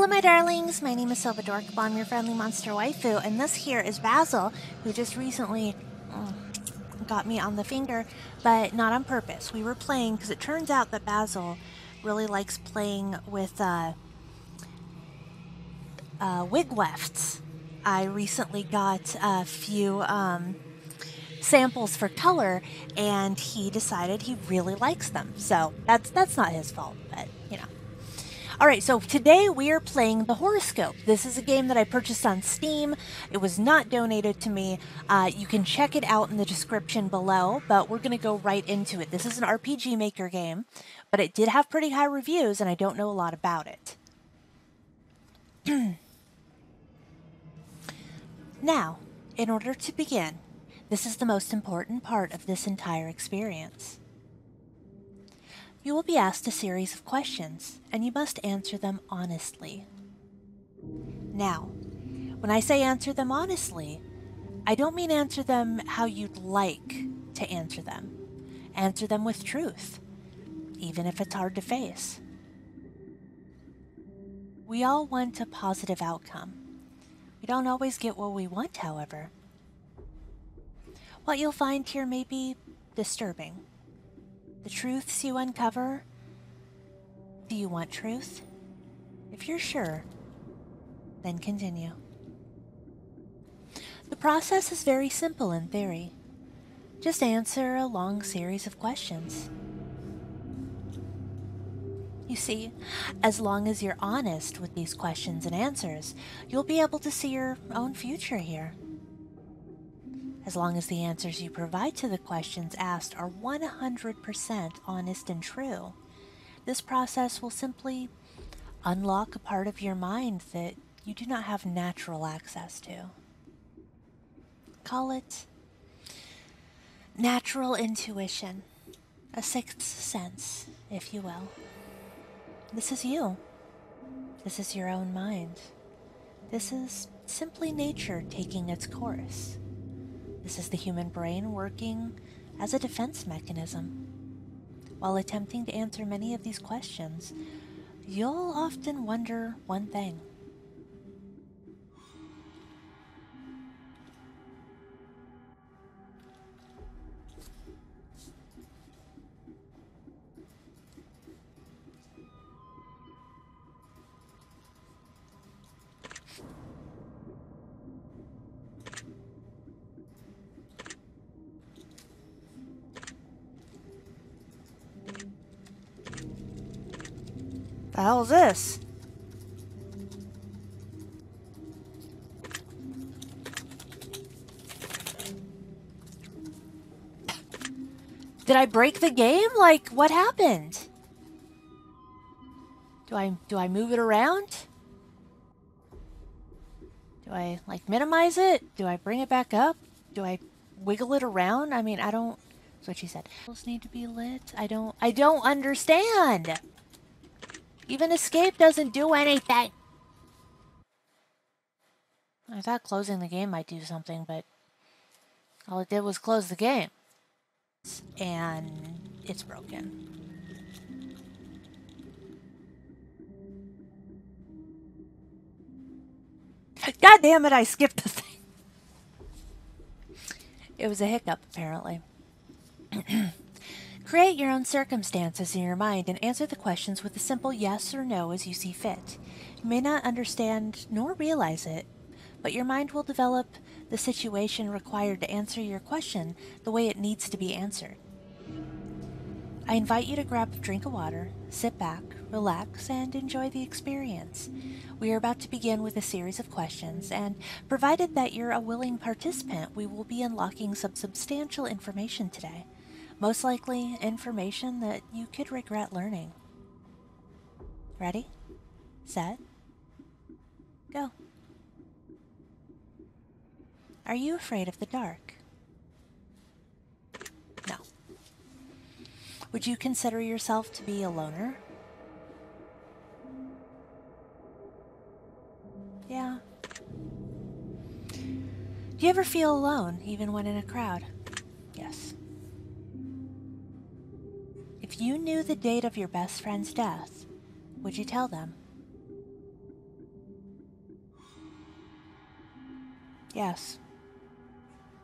Hello my darlings, my name is Silvadorkable, I'm your friendly monster waifu, and this here is Basil, who just recently got me on the finger, but not on purpose. We were playing, because it turns out that Basil really likes playing with wig wefts. I recently got a few samples for color, and he decided he really likes them. So that's not his fault, but you know. Alright, so today we are playing the Horrorscope. This is a game that I purchased on Steam. It was not donated to me. You can check it out in the description below, but we're going to go right into it. This is an RPG Maker game, but it did have pretty high reviews, and I don't know a lot about it. Now, in order to begin, this is the most important part of this entire experience. You will be asked a series of questions, and you must answer them honestly. Now, when I say answer them honestly, I don't mean answer them how you'd like to answer them. Answer them with truth, even if it's hard to face. We all want a positive outcome. We don't always get what we want, however. What you'll find here may be disturbing. The truths you uncover. Do you want truth? If you're sure, then continue. The process is very simple in theory. Just answer a long series of questions. You see, as long as you're honest with these questions and answers, you'll be able to see your own future here. As long as the answers you provide to the questions asked are 100% honest and true, this process will simply unlock a part of your mind that you do not have natural access to. Call it natural intuition, a sixth sense, if you will. This is you. This is your own mind. This is simply nature taking its course. This is the human brain working as a defense mechanism. While attempting to answer many of these questions, you'll often wonder one thing. The hell is this? Did I break the game? Like, what happened? Do I move it around? Do I, like, minimize it? Do I bring it back up? Do I wiggle it around? I mean, I don't... That's what she said. Those need to be lit? I don't understand! Even escape doesn't do anything! I thought closing the game might do something, but all it did was close the game. And it's broken. God damn it, I skipped the thing. It was a hiccup, apparently. Create your own circumstances in your mind and answer the questions with a simple yes or no as you see fit. You may not understand nor realize it, but your mind will develop the situation required to answer your question the way it needs to be answered. I invite you to grab a drink of water, sit back, relax, and enjoy the experience. We are about to begin with a series of questions, and provided that you're a willing participant, we will be unlocking some substantial information today. Most likely, information that you could regret learning. Ready? Set? Go. Are you afraid of the dark? No. Would you consider yourself to be a loner? Yeah. Do you ever feel alone, even when in a crowd? Yes. If you knew the date of your best friend's death, would you tell them? Yes.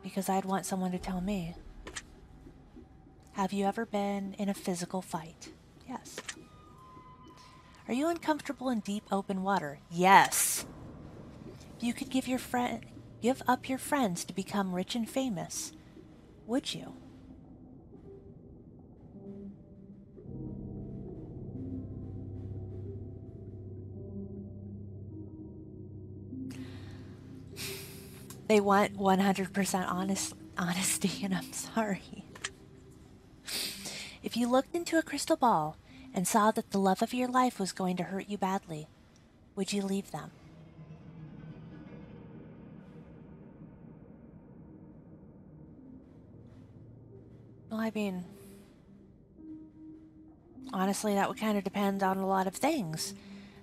Because I'd want someone to tell me. Have you ever been in a physical fight? Yes. Are you uncomfortable in deep open water? Yes. If you could give up your friends to become rich and famous, would you? They want 100% honesty, and I'm sorry. If you looked into a crystal ball and saw that the love of your life was going to hurt you badly, would you leave them? Well, I mean, honestly, that would kind of depend on a lot of things.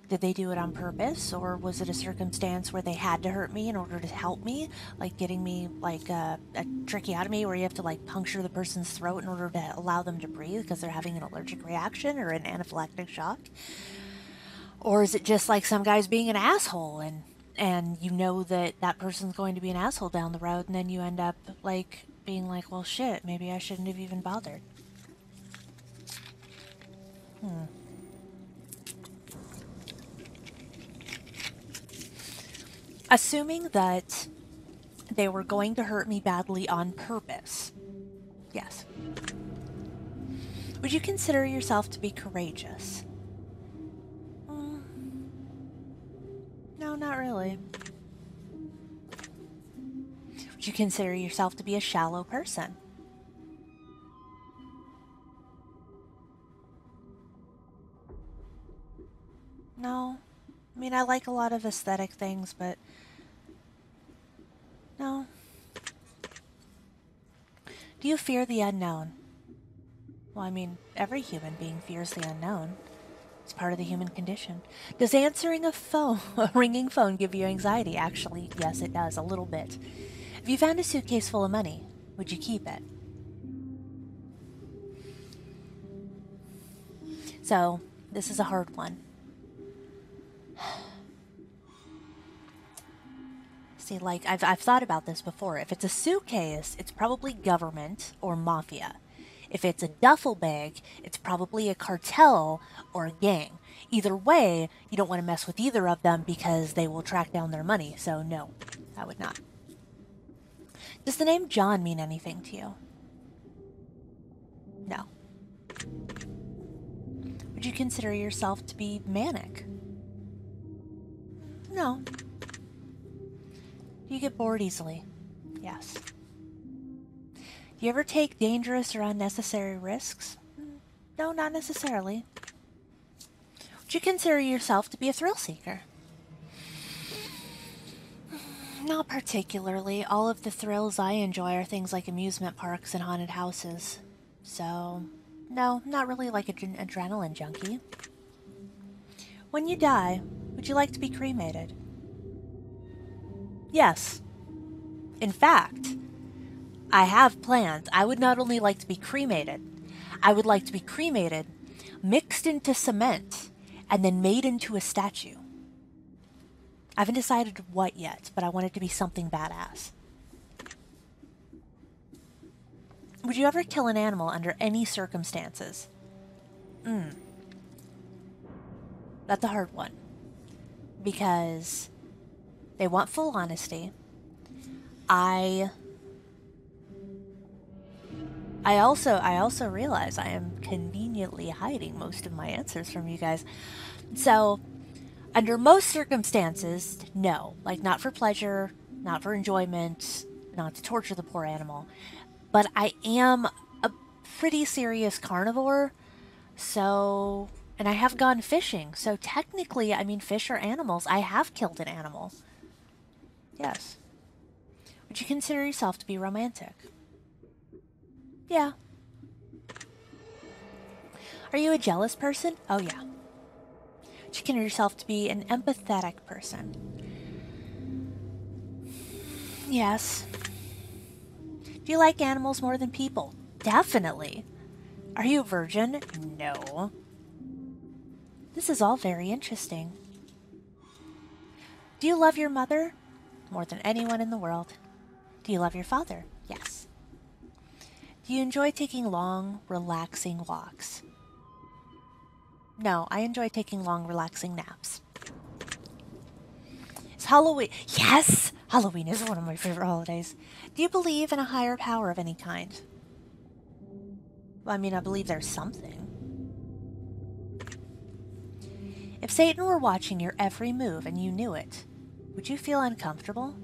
Did they do it on purpose, or was it a circumstance where they had to hurt me in order to help me? Like getting me, like, a tracheotomy where you have to, like, puncture the person's throat in order to allow them to breathe because they're having an allergic reaction or an anaphylactic shock? Or is it just, like, some guy's being an asshole and you know that that person's going to be an asshole down the road, and then you end up, like, being like, well, shit, maybe I shouldn't have even bothered. Assuming that they were going to hurt me badly on purpose. Yes. Would you consider yourself to be courageous? No, not really. Would you consider yourself to be a shallow person? No. I mean, I like a lot of aesthetic things, but no. Do you fear the unknown? Well, I mean, every human being fears the unknown. It's part of the human condition. Does answering a ringing phone give you anxiety? Actually, yes, it does, a little bit. If you found a suitcase full of money, would you keep it? So, this is a hard one. See, like, I've thought about this before. If it's a suitcase, it's probably government or mafia. If it's a duffel bag, it's probably a cartel or a gang. Either way, you don't want to mess with either of them because they will track down their money. So no, I would not. Does the name John mean anything to you? No. Would you consider yourself to be manic? No. Do you get bored easily? Yes. Do you ever take dangerous or unnecessary risks? No, not necessarily. Would you consider yourself to be a thrill seeker? Not particularly. All of the thrills I enjoy are things like amusement parks and haunted houses. So, no, not really like an adrenaline junkie. When you die, would you like to be cremated? Yes. In fact, I have plans. I would not only like to be cremated, I would like to be cremated, mixed into cement, and then made into a statue. I haven't decided what yet, but I want it to be something badass. Would you ever kill an animal under any circumstances? That's a hard one. Because they want full honesty. I also realize I am conveniently hiding most of my answers from you guys. So, under most circumstances, no. Like, not for pleasure, not for enjoyment, not to torture the poor animal. But I am a pretty serious carnivore, so... And I have gone fishing, so technically, I mean, fish are animals. I have killed an animal. Yes. Would you consider yourself to be romantic? Yeah. Are you a jealous person? Oh, yeah. Would you consider yourself to be an empathetic person? Yes. Do you like animals more than people? Definitely. Are you a virgin? No. This is all very interesting. Do you love your mother? more than anyone in the world. Do you love your father? Yes. Do you enjoy taking long, relaxing walks? No, I enjoy taking long, relaxing naps. It's Halloween. Yes! Halloween is one of my favorite holidays. Do you believe in a higher power of any kind? Well, I mean, I believe there's something. If Satan were watching your every move and you knew it, would you feel uncomfortable?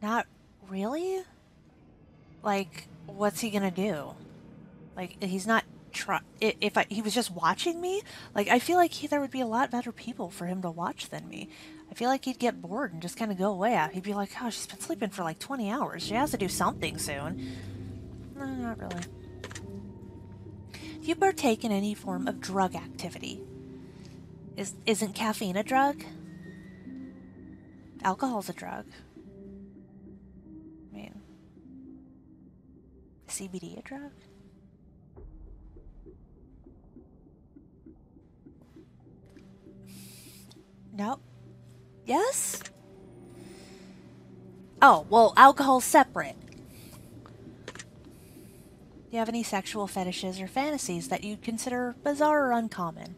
Not really? Like, what's he gonna do? Like, he's not he was just watching me, like, I feel like there would be a lot better people for him to watch than me. I feel like he'd get bored and just kind of go away. He'd be like, oh, she's been sleeping for like 20 hours. She has to do something soon. No, not really. Do you partake in any form of drug activity? Isn't caffeine a drug? Alcohol's a drug. I mean, CBD a drug? No. Yes? Oh, well, alcohol's separate. Do you have any sexual fetishes or fantasies that you'd consider bizarre or uncommon?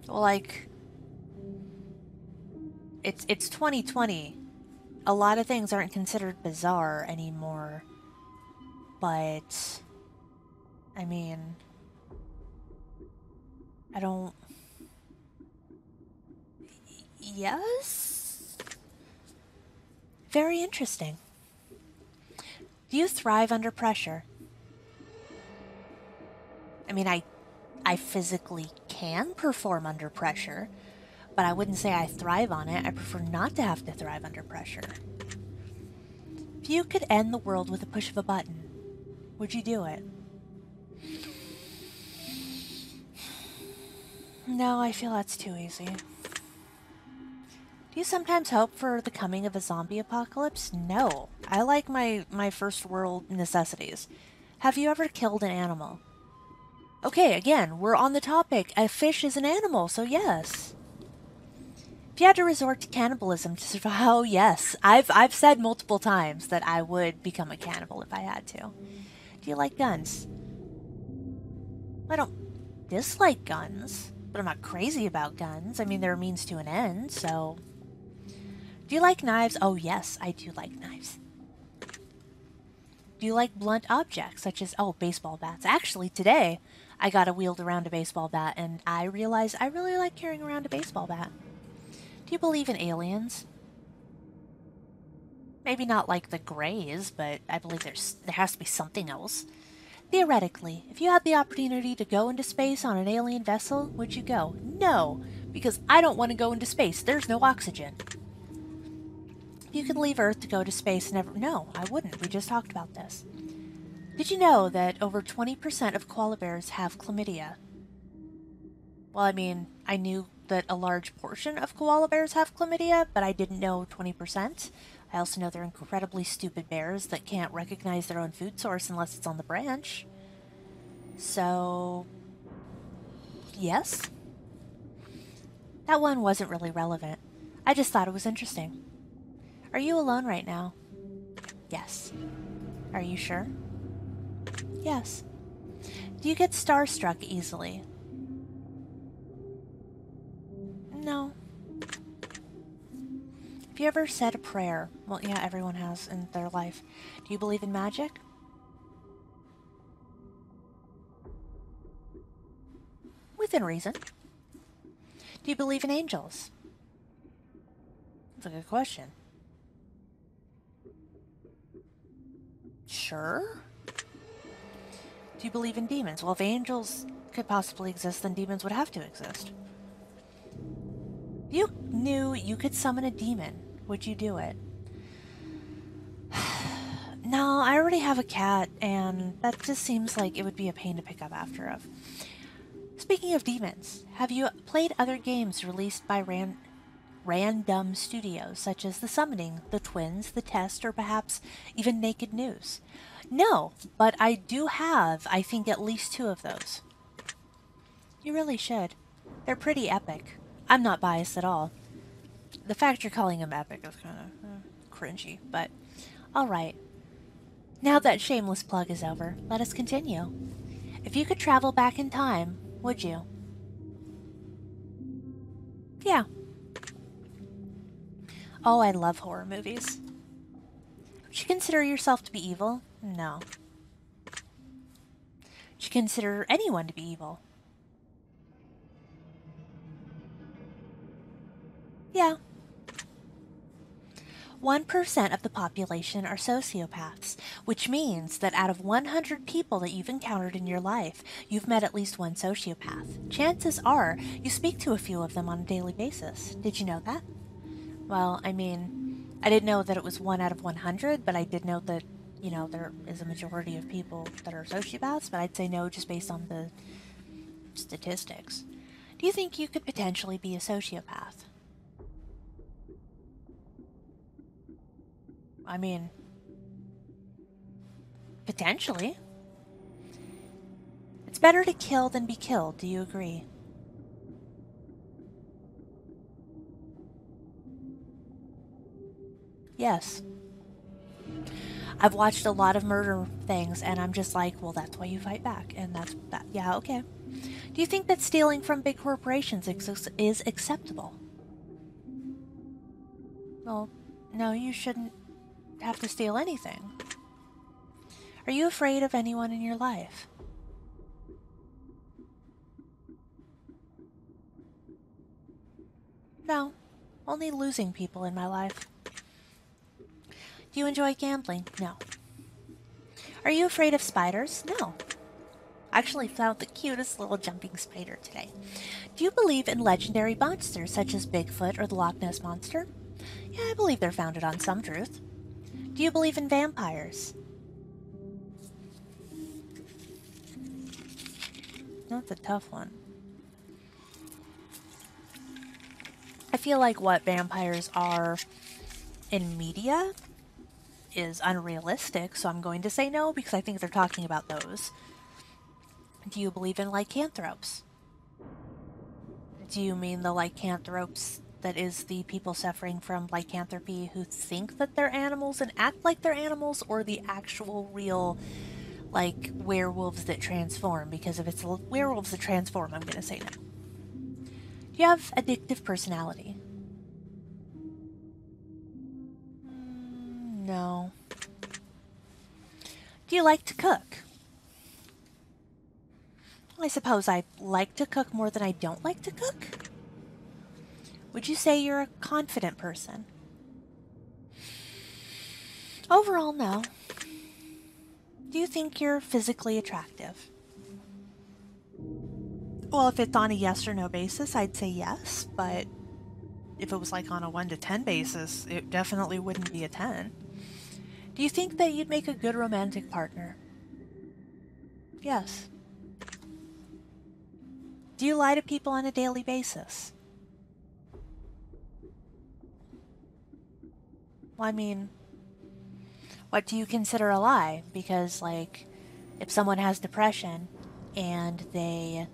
Well, like, it's 2020. A lot of things aren't considered bizarre anymore. But, I mean, I don't... Yes? Very interesting. Do you thrive under pressure? I mean, I physically can perform under pressure, but I wouldn't say I thrive on it. I prefer not to have to thrive under pressure. If you could end the world with a push of a button, would you do it? No, I feel that's too easy. Do you sometimes hope for the coming of a zombie apocalypse? No. I like my first world necessities. Have you ever killed an animal? Okay, again, we're on the topic. A fish is an animal, so yes. If you had to resort to cannibalism to survive, oh yes. I've said multiple times that I would become a cannibal if I had to. Do you like guns? I don't dislike guns, but I'm not crazy about guns. I mean, they're a means to an end, so... Do you like knives? Oh yes, I do like knives. Do you like blunt objects, such as, oh, baseball bats? Actually, today, I got to wield around a baseball bat, and I realized I really like carrying around a baseball bat. Do you believe in aliens? Maybe not like the Greys, but I believe there has to be something else. Theoretically, if you had the opportunity to go into space on an alien vessel, would you go? No, because I don't want to go into space. There's no oxygen. If you could leave Earth to go to space, never... No, I wouldn't. We just talked about this. Did you know that over 20% of koala bears have chlamydia? Well, I mean, I knew that a large portion of koala bears have chlamydia, but I didn't know 20%. I also know they're incredibly stupid bears that can't recognize their own food source unless it's on the branch. So... yes? That one wasn't really relevant. I just thought it was interesting. Are you alone right now? Yes. Are you sure? Yes. Do you get starstruck easily? No. Have you ever said a prayer? Well, yeah, everyone has in their life. Do you believe in magic? Within reason. Do you believe in angels? That's a good question. Sure. Do you believe in demons? Well, if angels could possibly exist, then demons would have to exist. If you knew you could summon a demon, would you do it? No, I already have a cat, and that just seems like it would be a pain to pick up after of. Speaking of demons, have you played other games released by random studios such as The Summoning, The Twins, The Test, or perhaps even Naked News? No, but I do have, I think, at least 2 of those. You really should. They're pretty epic. I'm not biased at all. The fact you're calling them epic is kind of cringy, but alright. Now that shameless plug is over, let us continue. If you could travel back in time, would you? Yeah. Oh, I love horror movies. Would you consider yourself to be evil? No. Would you consider anyone to be evil? Yeah. 1% of the population are sociopaths, which means that out of 100 people that you've encountered in your life, you've met at least one sociopath. Chances are you speak to a few of them on a daily basis. Did you know that? Well, I mean, I didn't know that it was 1 out of 100, but I did know that, there is a majority of people that are sociopaths, but I'd say no just based on the statistics. Do you think you could potentially be a sociopath? I mean, potentially. It's better to kill than be killed, do you agree? Yes. I've watched a lot of murder things, and I'm just like, well, that's why you fight back, and that's that. Yeah, okay. Do you think that stealing from big corporations is acceptable? Well, no, you shouldn't have to steal anything. Are you afraid of anyone in your life? No, only losing people in my life. Do you enjoy gambling? No. Are you afraid of spiders? No. I actually found the cutest little jumping spider today. Do you believe in legendary monsters such as Bigfoot or the Loch Ness Monster? Yeah, I believe they're founded on some truth. Do you believe in vampires? That's a tough one. I feel like what vampires are in media is unrealistic, so I'm going to say no because I think they're talking about those. Do you believe in lycanthropes? Do you mean the lycanthropes that is the people suffering from lycanthropy who think that they're animals and act like they're animals, or the actual real, like, werewolves that transform? Because if it's werewolves that transform, I'm going to say no. Do you have addictive personality? No. Do you like to cook? I suppose I like to cook more than I don't like to cook. Would you say you're a confident person? Overall, no. Do you think you're physically attractive? Well, if it's on a yes or no basis, I'd say yes, but if it was like on a 1 to 10 basis, it definitely wouldn't be a 10. Do you think that you'd make a good romantic partner? Yes. Do you lie to people on a daily basis? Well, I mean, what do you consider a lie? Because, like, if someone has depression and they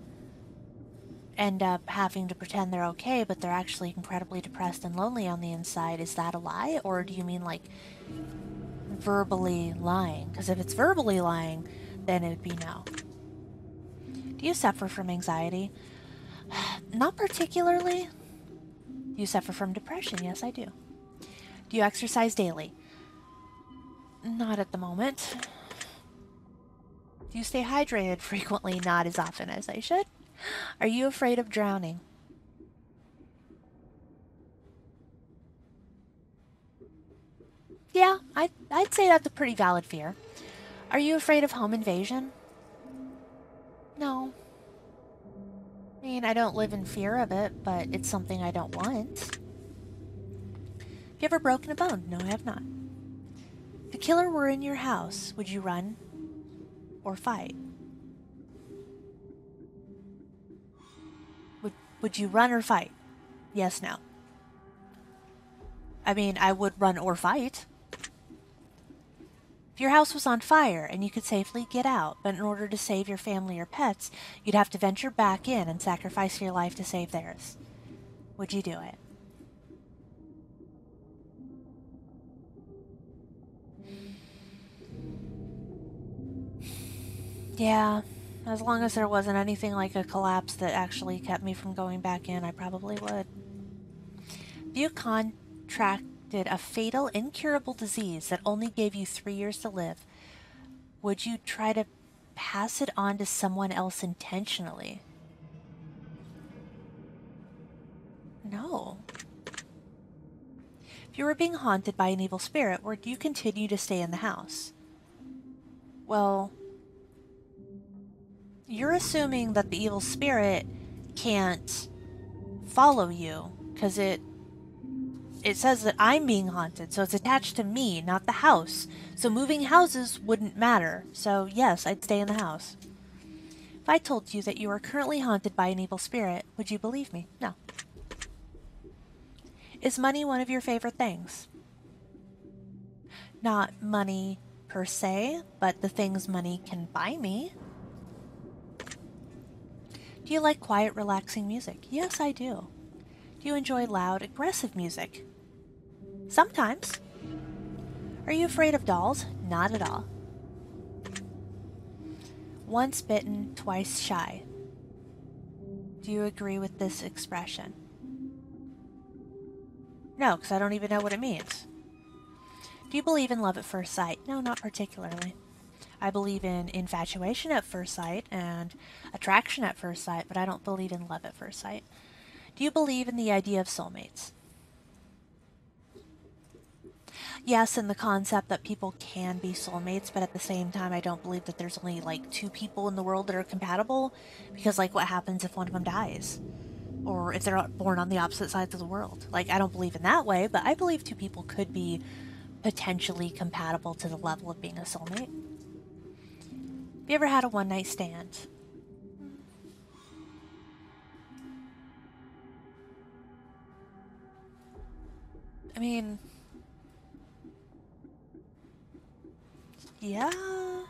end up having to pretend they're okay, but they're actually incredibly depressed and lonely on the inside, is that a lie? Or do you mean, like, verbally lying? Because if it's verbally lying, then it would be no. Do you suffer from anxiety? Not particularly. Do you suffer from depression? Yes, I do. Do you exercise daily? Not at the moment. Do you stay hydrated frequently? Not as often as I should. Are you afraid of drowning? Yeah, I'd say that's a pretty valid fear. Are you afraid of home invasion? No. I mean, I don't live in fear of it, but it's something I don't want. Have you ever broken a bone? No, I have not. If a killer were in your house, would you run or fight? Would you run or fight? Yes, no. I mean, I would run or fight. If your house was on fire and you could safely get out, but in order to save your family or pets, you'd have to venture back in and sacrifice your life to save theirs, would you do it? Yeah, as long as there wasn't anything like a collapse that actually kept me from going back in, I probably would. If you contracted a fatal, incurable disease that only gave you 3 years to live, would you try to pass it on to someone else intentionally? No. If you were being haunted by an evil spirit, would you continue to stay in the house? Well, you're assuming that the evil spirit can't follow you, because it says that I'm being haunted, so it's attached to me, not the house. So moving houses wouldn't matter. So yes, I'd stay in the house. If I told you that you are currently haunted by an evil spirit, would you believe me? No. Is money one of your favorite things? Not money per se, but the things money can buy me. Do you like quiet, relaxing music? Yes, I do. Do you enjoy loud, aggressive music? Sometimes. Are you afraid of dolls? Not at all. Once bitten, twice shy. Do you agree with this expression? No, because I don't even know what it means. Do you believe in love at first sight? No, not particularly. I believe in infatuation at first sight and attraction at first sight, but I don't believe in love at first sight. Do you believe in the idea of soulmates? Yes, in the concept that people can be soulmates, but at the same time, I don't believe that there's only like 2 people in the world that are compatible, because like what happens if one of them dies? Or if they're born on the opposite sides of the world? Like, I don't believe in that way, but I believe 2 people could be potentially compatible to the level of being a soulmate. Have you ever had a one-night stand? I mean, yeah. I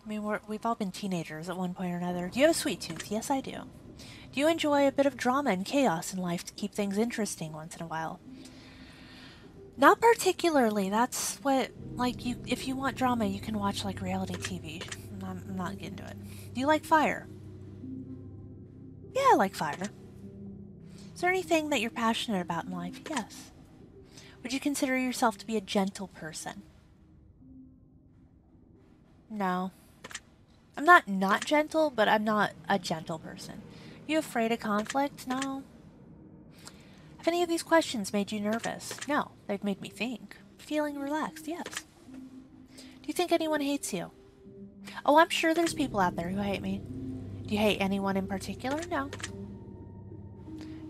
mean, we've all been teenagers at one point or another. Do you have a sweet tooth? Yes, I do. Do you enjoy a bit of drama and chaos in life to keep things interesting once in a while? Not particularly. That's what, like, if you want drama, you can watch, like, reality TV. I'm not getting to it. Do you like fire? Yeah, I like fire. Is there anything that you're passionate about in life? Yes. Would you consider yourself to be a gentle person? No. I'm not gentle, but I'm not a gentle person. Are you afraid of conflict? No. Have any of these questions made you nervous? No, they've made me think. Feeling relaxed? Yes. Do you think anyone hates you? Oh, I'm sure there's people out there who hate me. Do you hate anyone in particular? No.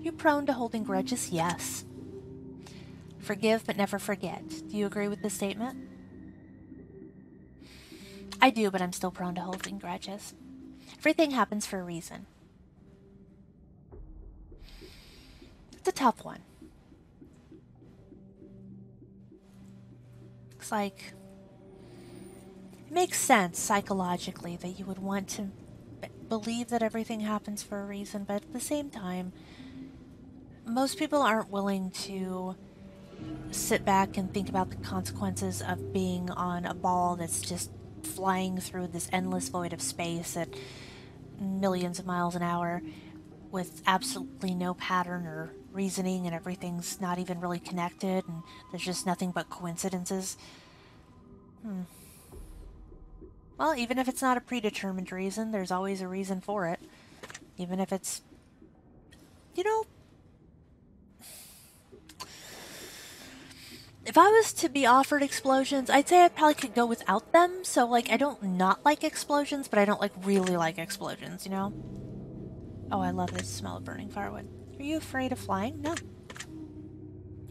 You prone to holding grudges? Yes. Forgive but never forget. Do you agree with this statement? I do, but I'm still prone to holding grudges. Everything happens for a reason. It's a tough one. It's like, it makes sense psychologically that you would want to believe that everything happens for a reason, but at the same time, most people aren't willing to sit back and think about the consequences of being on a ball that's just flying through this endless void of space at millions of miles an hour with absolutely no pattern or reasoning, and everything's not even really connected, and there's just nothing but coincidences. Well, even if it's not a predetermined reason, there's always a reason for it. Even if it's, you know, if I was to be offered explosions, I'd say I probably could go without them. So, like, I don't not like explosions, but I don't, like, really like explosions, you know? Oh, I love the smell of burning firewood. Are you afraid of flying? No.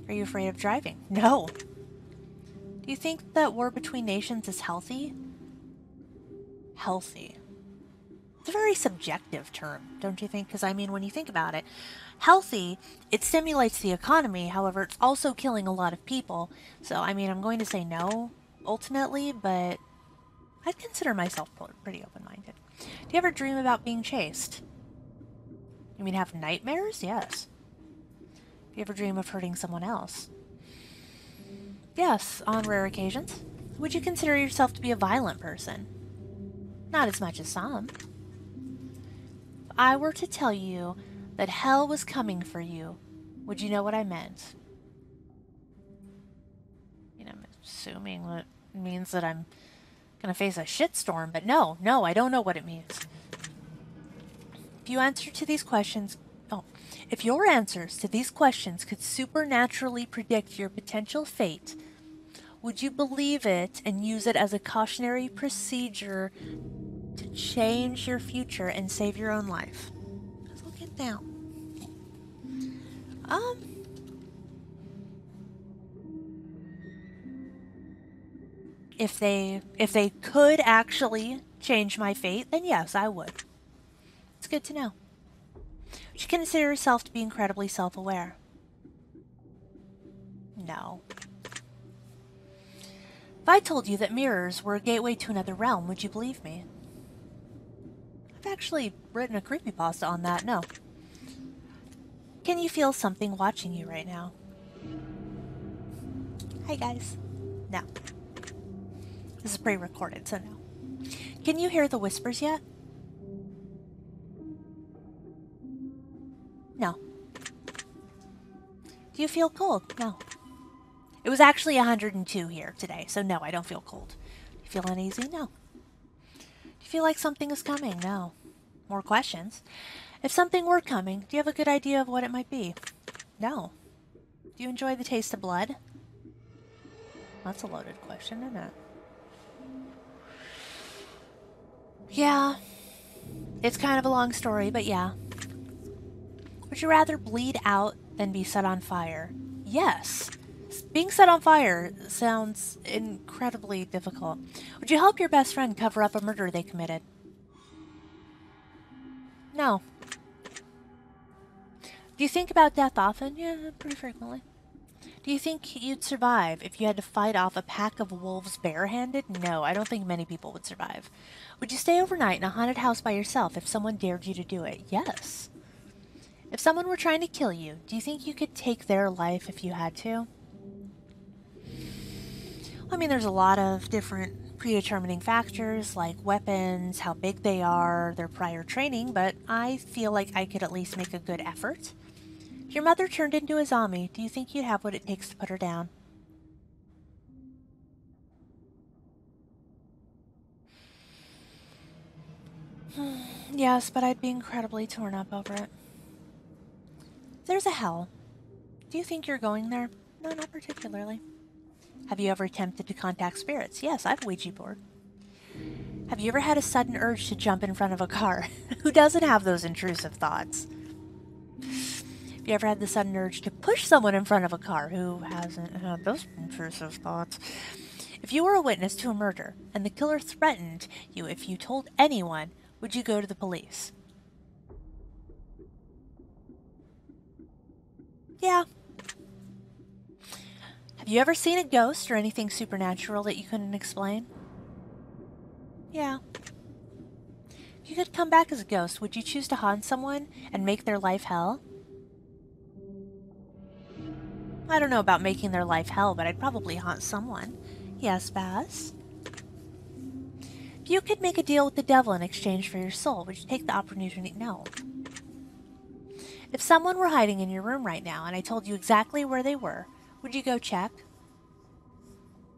Are you afraid of driving? No. Do you think that war between nations is healthy? Healthy. It's a very subjective term, don't you think? Because, I mean, when you think about it, healthy, it stimulates the economy. However, it's also killing a lot of people. So, I mean, I'm going to say no, ultimately, but I'd consider myself pretty open-minded. Do you ever dream about being chased? You mean have nightmares? Yes. Do you ever dream of hurting someone else? Yes, on rare occasions. Would you consider yourself to be a violent person? Not as much as some. If I were to tell you that hell was coming for you, would you know what I meant? I mean, I'm assuming that means that I'm gonna face a shitstorm, but no, I don't know what it means. If you answer to these questions, if your answers to these questions could supernaturally predict your potential fate, would you believe it and use it as a cautionary procedure to change your future and save your own life? Let's look it down. If they could actually change my fate, then yes, I would. It's good to know. Would you consider yourself to be incredibly self-aware? No. If I told you that mirrors were a gateway to another realm, would you believe me? I've actually written a creepypasta on that, no. Can you feel something watching you right now? Hi guys. No. This is pre-recorded, so no. Can you hear the whispers yet? No. Do you feel cold? No. It was actually 102 here today, so no, I don't feel cold. Do you feel uneasy? No. Do you feel like something is coming? No. More questions. If something were coming, do you have a good idea of what it might be? No. Do you enjoy the taste of blood? That's a loaded question, isn't it? Yeah. It's kind of a long story, but yeah. Would you rather bleed out than be set on fire? Yes. Being set on fire sounds incredibly difficult. Would you help your best friend cover up a murder they committed? No. Do you think about death often? Yeah, pretty frequently. Do you think you'd survive if you had to fight off a pack of wolves barehanded? No, I don't think many people would survive. Would you stay overnight in a haunted house by yourself if someone dared you to do it? Yes. If someone were trying to kill you, do you think you could take their life if you had to? I mean, there's a lot of different predetermining factors like weapons, how big they are, their prior training, but I feel like I could at least make a good effort. If your mother turned into a zombie, do you think you'd have what it takes to put her down? Yes, but I'd be incredibly torn up over it. There's a hell. Do you think you're going there? No, not particularly. Have you ever attempted to contact spirits? Yes, I've Ouija board. Have you ever had a sudden urge to jump in front of a car? Who doesn't have those intrusive thoughts? Have you ever had the sudden urge to push someone in front of a car? Who hasn't had those intrusive thoughts? If you were a witness to a murder and the killer threatened you if you told anyone, would you go to the police? Yeah. Have you ever seen a ghost or anything supernatural that you couldn't explain? Yeah. If you could come back as a ghost, would you choose to haunt someone and make their life hell? I don't know about making their life hell, but I'd probably haunt someone. Yes, Baz? If you could make a deal with the devil in exchange for your soul, would you take the opportunity? No. If someone were hiding in your room right now and I told you exactly where they were, would you go check?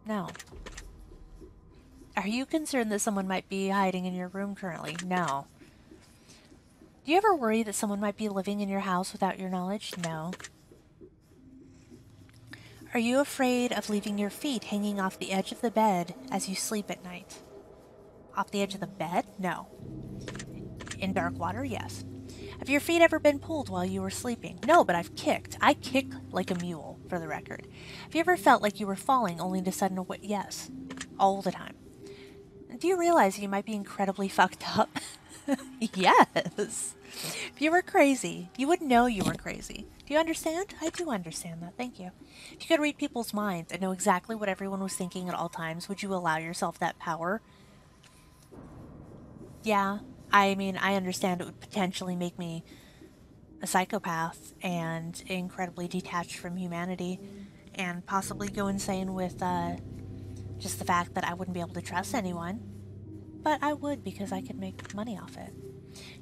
No. Are you concerned that someone might be hiding in your room currently? No. Do you ever worry that someone might be living in your house without your knowledge? No. Are you afraid of leaving your feet hanging off the edge of the bed as you sleep at night? Off the edge of the bed? No. In dark water? Yes. Have your feet ever been pulled while you were sleeping? No, but I've kicked. I kick like a mule, for the record. Have you ever felt like you were falling only to sudden awake? Yes. All the time. Do you realize you might be incredibly fucked up? Yes. If you were crazy, you would know you were crazy. Do you understand? I do understand that. Thank you. If you could read people's minds and know exactly what everyone was thinking at all times, would you allow yourself that power? Yeah. I mean, I understand it would potentially make me a psychopath and incredibly detached from humanity and possibly go insane with just the fact that I wouldn't be able to trust anyone. But I would because I could make money off it.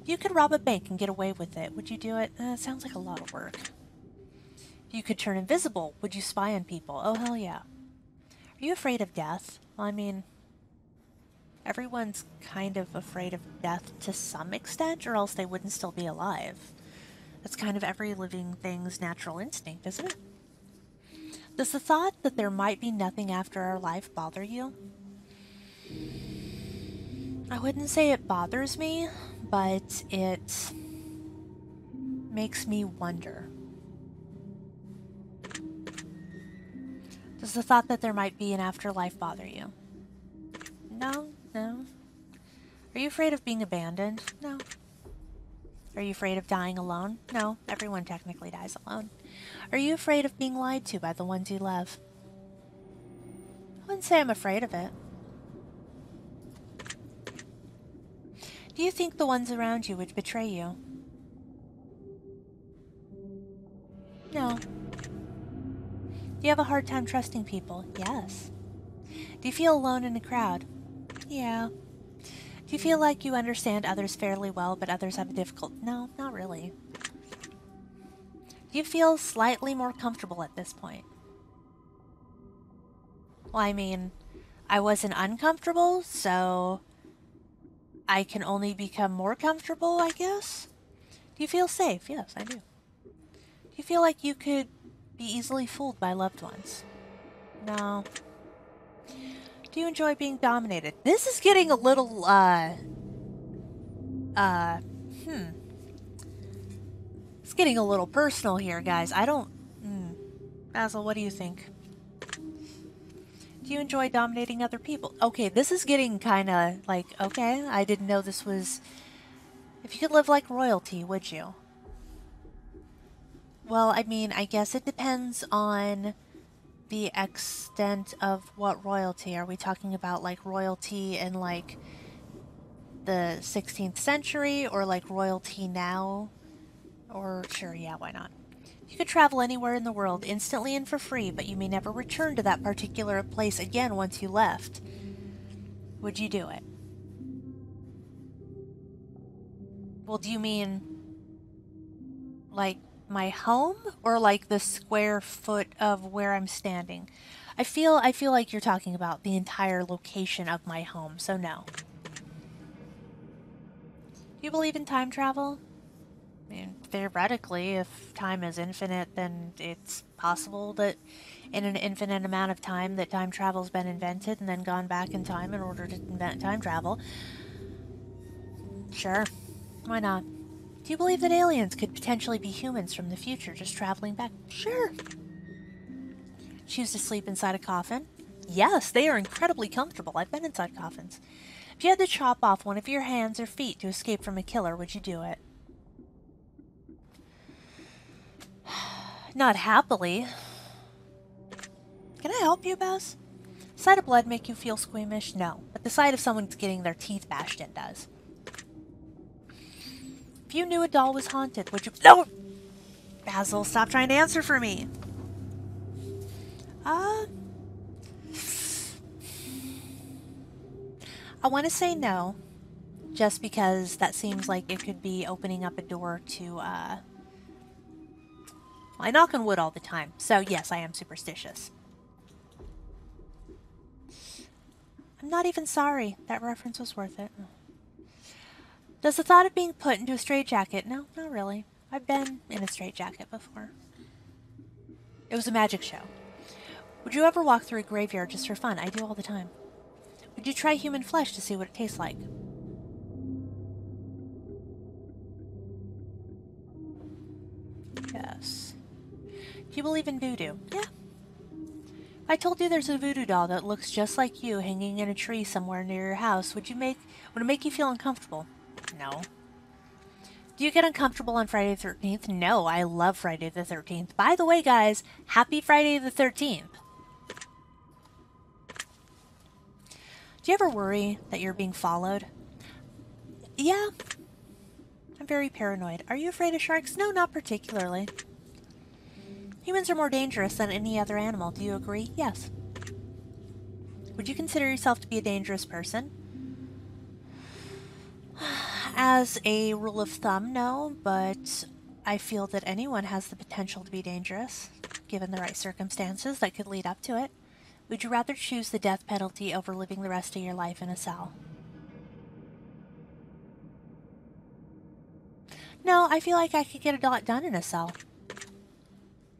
You could rob a bank and get away with it. Would you do it? It sounds like a lot of work. You could turn invisible. Would you spy on people? Oh, hell yeah. Are you afraid of death? Well, I mean, everyone's kind of afraid of death to some extent, or else they wouldn't still be alive. That's kind of every living thing's natural instinct, isn't it? Does the thought that there might be nothing after our life bother you? I wouldn't say it bothers me, but it makes me wonder. Does the thought that there might be an afterlife bother you? No, no. Are you afraid of being abandoned? No. Are you afraid of dying alone? No, everyone technically dies alone. Are you afraid of being lied to by the ones you love? I wouldn't say I'm afraid of it. Do you think the ones around you would betray you? No. Do you have a hard time trusting people? Yes. Do you feel alone in a crowd? Yeah. Do you feel like you understand others fairly well, but others have a difficult... No, not really. Do you feel slightly more comfortable at this point? Well, I mean, I wasn't uncomfortable, so I can only become more comfortable, I guess? Do you feel safe? Yes, I do. Do you feel like you could be easily fooled by loved ones? No. Do you enjoy being dominated? This is getting a little, It's getting a little personal here, guys. I don't... Basil, what do you think? Do you enjoy dominating other people? Okay, this is getting kind of like, okay, I didn't know this was... If you could live like royalty, would you? Well, I mean, I guess it depends on the extent of what royalty. Are we talking about like royalty in like the 16th century or like royalty now? Or sure, yeah, why not? You could travel anywhere in the world instantly and for free, but you may never return to that particular place again once you left. Would you do it? Well, do you mean like my home or like the square foot of where I'm standing? I feel like you're talking about the entire location of my home, so no. Do you believe in time travel? I mean, theoretically, if time is infinite, then it's possible that in an infinite amount of time that time travel's been invented and then gone back in time in order to invent time travel. Sure, why not? Do you believe that aliens could potentially be humans from the future just traveling back? Sure. Choose to sleep inside a coffin? Yes, they are incredibly comfortable. I've been inside coffins. If you had to chop off one of your hands or feet to escape from a killer, would you do it? Not happily. Can I help you, Bess? The sight of blood make you feel squeamish? No, but the sight of someone getting their teeth bashed in does. If you knew a doll was haunted, would you... No! Basil, stop trying to answer for me. I want to say no, just because that seems like it could be opening up a door to, I knock on wood all the time, so yes, I am superstitious. I'm not even sorry. That reference was worth it. Does the thought of being put into a straitjacket? No, not really. I've been in a straitjacket before. It was a magic show. Would you ever walk through a graveyard just for fun? I do all the time. Would you try human flesh to see what it tastes like? Yes. Do you believe in voodoo? Yeah. If I told you there's a voodoo doll that looks just like you hanging in a tree somewhere near your house, would it make you feel uncomfortable? No. Do you get uncomfortable on Friday the 13th? No, I love Friday the 13th. By the way, guys, happy Friday the 13th. Do you ever worry that you're being followed? Yeah, I'm very paranoid. Are you afraid of sharks? No, not particularly. Humans are more dangerous than any other animal. Do you agree? Yes. Would you consider yourself to be a dangerous person? As a rule of thumb, no, but I feel that anyone has the potential to be dangerous, given the right circumstances that could lead up to it. Would you rather choose the death penalty over living the rest of your life in a cell? No, I feel like I could get a lot done in a cell.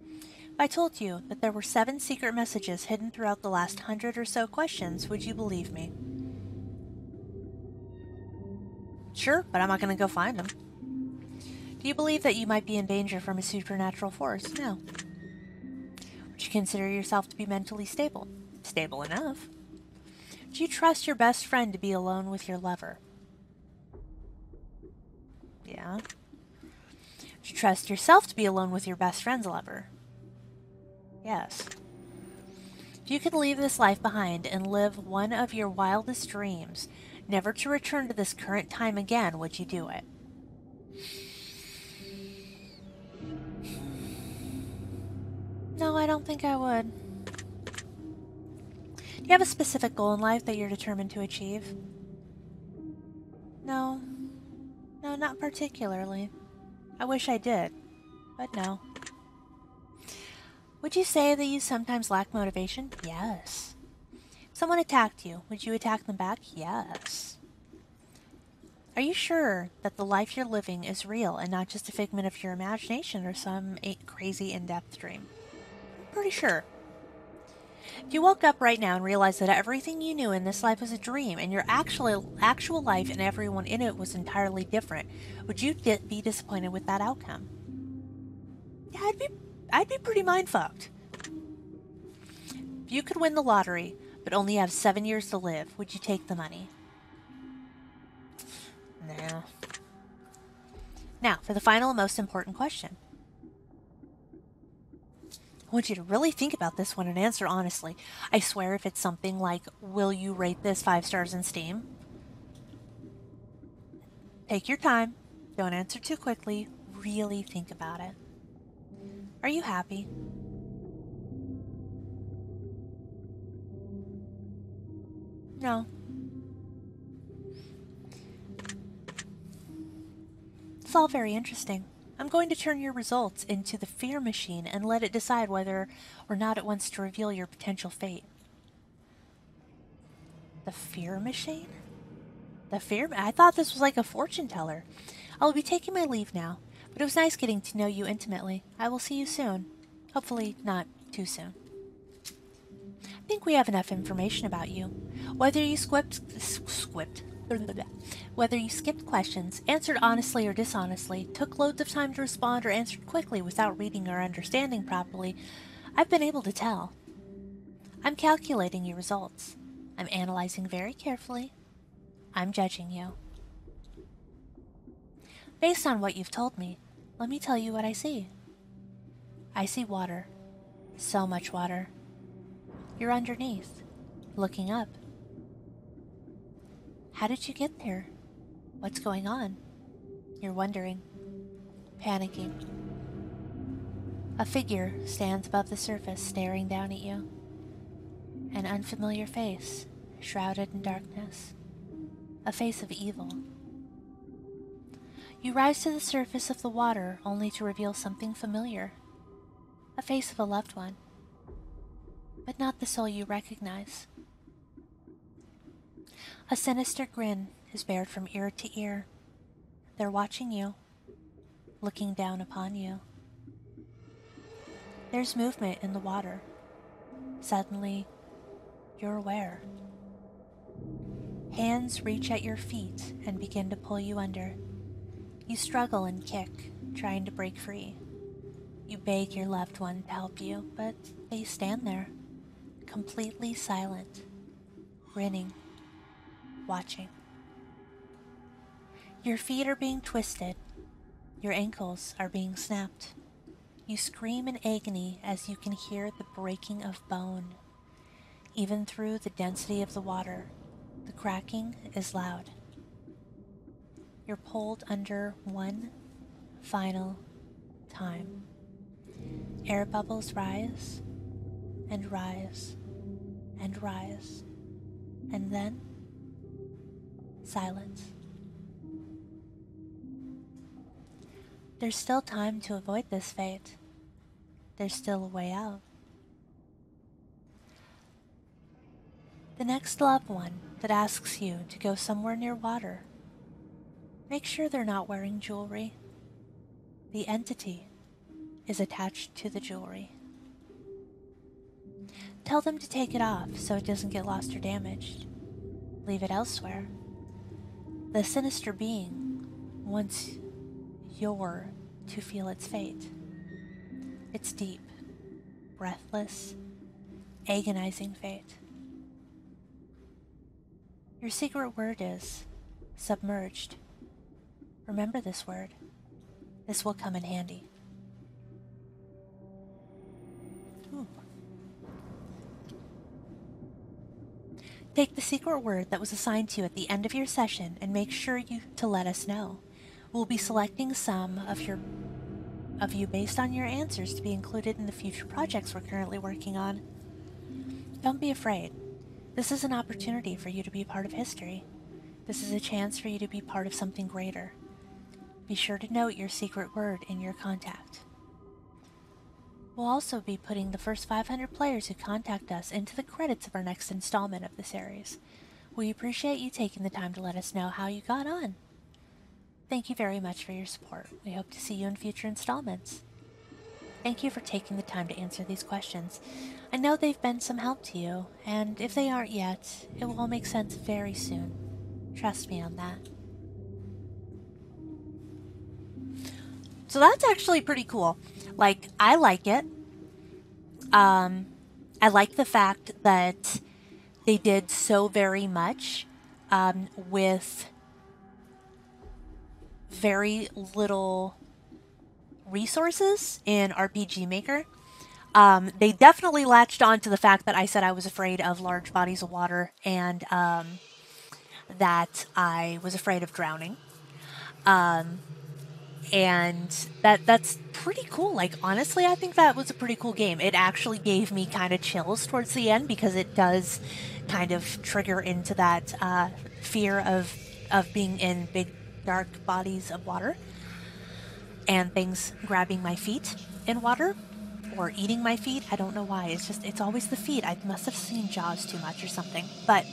If I told you that there were 7 secret messages hidden throughout the last 100 or so questions, would you believe me? Sure, but I'm not going to go find them. Do you believe that you might be in danger from a supernatural force? No. Would you consider yourself to be mentally stable? Stable enough. Do you trust your best friend to be alone with your lover? Yeah. Do you trust yourself to be alone with your best friend's lover? Yes. If you could leave this life behind and live one of your wildest dreams, never to return to this current time again, would you do it? No, I don't think I would. Do you have a specific goal in life that you're determined to achieve? No. No, not particularly. I wish I did, but no. Would you say that you sometimes lack motivation? Yes. If someone attacked you, would you attack them back? Yes. Are you sure that the life you're living is real and not just a figment of your imagination or some crazy in-depth dream? I'm pretty sure. If you woke up right now and realized that everything you knew in this life was a dream and your actual life and everyone in it was entirely different, would you be disappointed with that outcome? Yeah, I'd be pretty mind-fucked. If you could win the lottery, but only have 7 years to live, would you take the money? No. Now, for the final and most important question. I want you to really think about this one and answer honestly. I swear if it's something like, will you rate this 5 stars in Steam? Take your time. Don't answer too quickly. Really think about it. Are you happy? No. It's all very interesting. I'm going to turn your results into the fear machine and let it decide whether or not it wants to reveal your potential fate. The fear machine? I thought this was like a fortune teller. I'll be taking my leave now, but it was nice getting to know you intimately. I will see you soon. Hopefully not too soon. I think we have enough information about you. Whether you whether you skipped questions, answered honestly or dishonestly, took loads of time to respond, or answered quickly without reading or understanding properly, I've been able to tell. I'm calculating your results. I'm analyzing very carefully. I'm judging you. Based on what you've told me, let me tell you what I see. I see water. So much water. You're underneath, looking up. How did you get there? What's going on? You're wondering, panicking. A figure stands above the surface, staring down at you. An unfamiliar face, shrouded in darkness. A face of evil. You rise to the surface of the water, only to reveal something familiar. A face of a loved one. But not the soul you recognize. A sinister grin is bared from ear to ear. They're watching you, looking down upon you. There's movement in the water. Suddenly, you're aware. Hands reach at your feet and begin to pull you under. You struggle and kick, trying to break free. You beg your loved one to help you, but they stand there, completely silent, grinning, watching. Your feet are being twisted. Your ankles are being snapped. You scream in agony as you can hear the breaking of bone. Even through the density of the water, the cracking is loud. You're pulled under one final time. Air bubbles rise and rise and rise, and then silence. There's still time to avoid this fate. There's still a way out. The next loved one that asks you to go somewhere near water, make sure they're not wearing jewelry. The entity is attached to the jewelry. Tell them to take it off so it doesn't get lost or damaged. Leave it elsewhere. The sinister being wants you're to feel its fate. Its deep, breathless, agonizing fate. Your secret word is submerged. Remember this word. This will come in handy. Ooh. Take the secret word that was assigned to you at the end of your session and make sure to let us know. We'll be selecting some of you based on your answers to be included in the future projects we're currently working on. Don't be afraid. This is an opportunity for you to be part of history. This is a chance for you to be part of something greater. Be sure to note your secret word in your contact. We'll also be putting the first 500 players who contact us into the credits of our next installment of the series. We appreciate you taking the time to let us know how you got on. Thank you very much for your support. We hope to see you in future installments. Thank you for taking the time to answer these questions. I know they've been some help to you, and if they aren't yet, it will all make sense very soon. Trust me on that. So that's actually pretty cool. Like, I like it. I like the fact that they did so very much with very little resources in RPG Maker. They definitely latched on to the fact that I said I was afraid of large bodies of water and that I was afraid of drowning. And that's pretty cool. Like, honestly, I think that was a pretty cool game. It actually gave me kind of chills towards the end because it does kind of trigger into that fear of being in big, dark bodies of water and things grabbing my feet in water or eating my feet. I don't know why. It's always the feet. I must have seen Jaws too much or something. But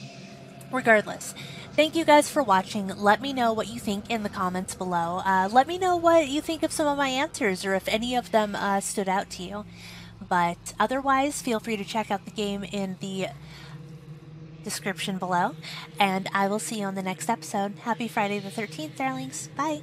regardless, thank you guys for watching. Let me know what you think in the comments below. Let me know what you think of some of my answers or if any of them stood out to you. But otherwise, feel free to check out the game in the description below. And I will see you on the next episode. Happy Friday the 13th, darlings. Bye.